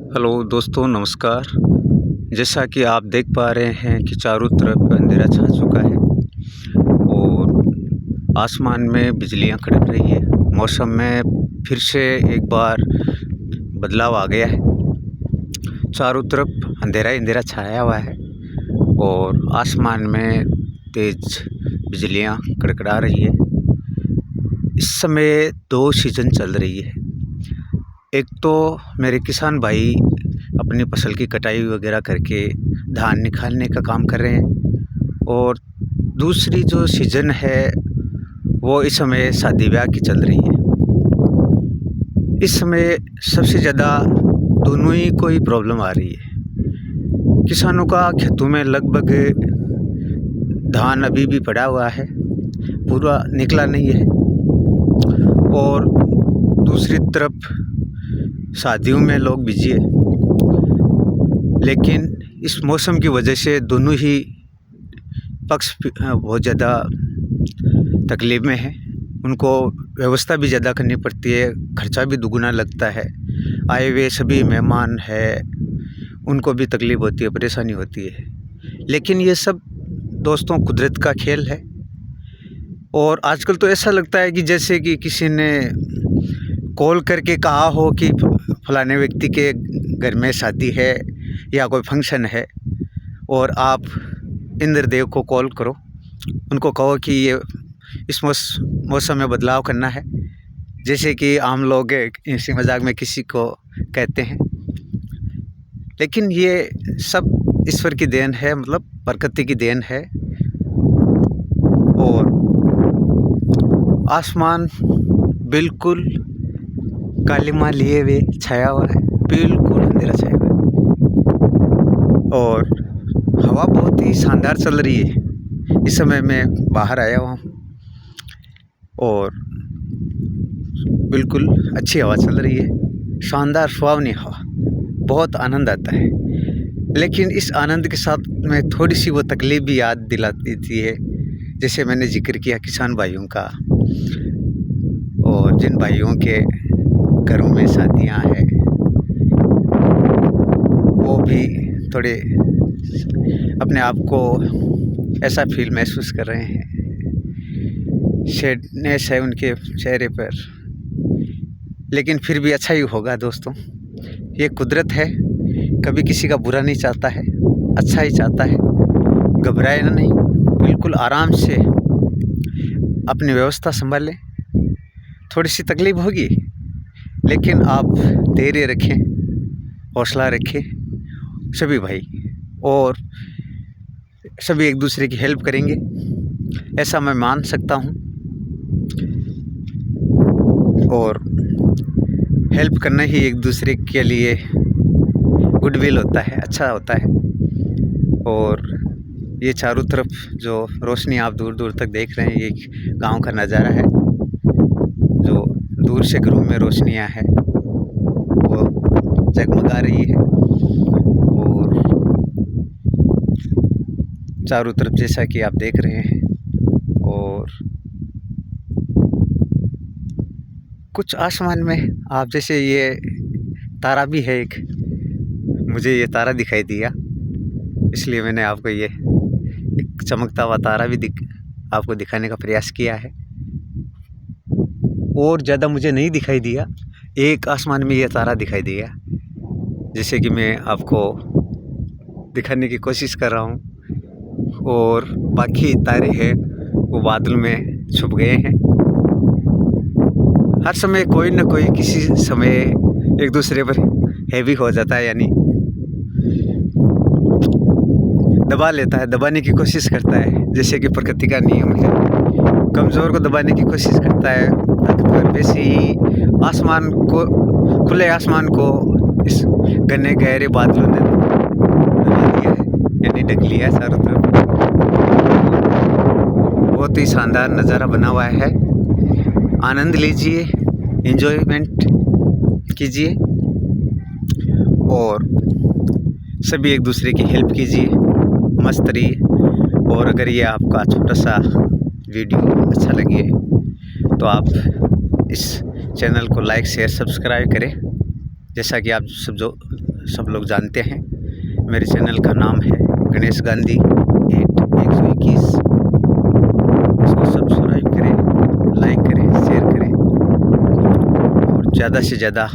Hello दोस्तों, नमस्कार। जैसा कि आप देख पा रहे हैं कि चारों तरफ अंधेरा छा चुका है और आसमान में बिजलियां कड़क रही है। मौसम में फिर से एक बार बदलाव आ गया है। चारों तरफ अंधेरा ही अंधेरा छाया हुआ है और आसमान में तेज बिजलियां कड़कड़ा रही है। इस समय दो सीज़न चल रही है। एक तो मेरे किसान भाई अपनी फसल की कटाई वगैरह करके धान निकालने का काम कर रहे हैं और दूसरी जो सीज़न है वो इस समय शादी ब्याह की चल रही है। इस समय सबसे ज़्यादा दोनों ही को ही प्रॉब्लम आ रही है। किसानों का खेतों में लगभग धान अभी भी पड़ा हुआ है, पूरा निकला नहीं है और दूसरी तरफ शादियों में लोग बिजी है। लेकिन इस मौसम की वजह से दोनों ही पक्ष बहुत ज़्यादा तकलीफ़ में हैं। उनको व्यवस्था भी ज़्यादा करनी पड़ती है, खर्चा भी दुगुना लगता है। आए हुए सभी मेहमान हैं, उनको भी तकलीफ़ होती है, परेशानी होती है। लेकिन ये सब दोस्तों कुदरत का खेल है और आजकल तो ऐसा लगता है कि जैसे कि किसी ने कॉल करके कहा हो कि फलाने व्यक्ति के घर में शादी है या कोई फंक्शन है और आप इंद्रदेव को कॉल करो, उनको कहो कि ये इस मौसम में बदलाव करना है। जैसे कि आम लोग इसी मजाक में किसी को कहते हैं। लेकिन ये सब ईश्वर की देन है, मतलब प्रकृति की देन है। और आसमान बिल्कुल कालिमा लिए हुए छाया हुआ है, बिल्कुल अंधेरा छाया हुआ है और हवा बहुत ही शानदार चल रही है। इस समय मैं बाहर आया हुआ हूँ और बिल्कुल अच्छी हवा चल रही है, शानदार सुहावनी हवा, बहुत आनंद आता है। लेकिन इस आनंद के साथ में थोड़ी सी वो तकलीफ़ भी याद दिलाती थी है। जैसे मैंने जिक्र किया किसान भाइयों का, और जिन भाइयों के घरों में शादियां हैं वो भी थोड़े अपने आप को ऐसा फील महसूस कर रहे हैं, सैडनेस है उनके चेहरे पर। लेकिन फिर भी अच्छा ही होगा दोस्तों, ये कुदरत है, कभी किसी का बुरा नहीं चाहता है, अच्छा ही चाहता है। घबराए ना, नहीं, बिल्कुल आराम से अपनी व्यवस्था संभालें। थोड़ी सी तकलीफ होगी लेकिन आप धैर्य रखें, हौसला रखें सभी भाई, और सभी एक दूसरे की हेल्प करेंगे, ऐसा मैं मान सकता हूँ। और हेल्प करना ही एक दूसरे के लिए गुडविल होता है, अच्छा होता है। और ये चारों तरफ जो रोशनी आप दूर दूर तक देख रहे हैं, ये गांव का नज़ारा है। जो दूर से घरों में रोशनियां हैं वो जगमगा रही है और चारों तरफ जैसा कि आप देख रहे हैं। और कुछ आसमान में आप जैसे ये तारा भी है एक, मुझे ये तारा दिखाई दिया, इसलिए मैंने आपको ये एक चमकता हुआ तारा भी आपको दिखाने का प्रयास किया है। और ज़्यादा मुझे नहीं दिखाई दिया, एक आसमान में ये तारा दिखाई दिया, जैसे कि मैं आपको दिखाने की कोशिश कर रहा हूँ। और बाकी तारे हैं वो बादल में छुप गए हैं। हर समय कोई ना कोई किसी समय एक दूसरे पर हैवी हो जाता है, यानी दबा लेता है, दबाने की कोशिश करता है। जैसे कि प्रकृति का नियम है, कमज़ोर को दबाने की कोशिश करता है ताकतवर, वैसे ही आसमान को, खुले आसमान को इस घने गहरे बादलों ने दबा दिया है, यानी ढक लिया है चारों तरफ। बहुत ही शानदार नज़ारा बना हुआ है, आनंद लीजिए, एंजॉयमेंट कीजिए और सभी एक दूसरे की हेल्प कीजिए, मस्त रहिए। और अगर ये आपका छोटा सा वीडियो अच्छा लगे तो आप इस चैनल को लाइक शेयर सब्सक्राइब करें, जैसा कि आप सब जो सब लोग जानते हैं। मेरे चैनल का नाम है गणेश गांधी 121। इसको सब्सक्राइब करें, लाइक करें, शेयर करें और ज़्यादा से ज़्यादा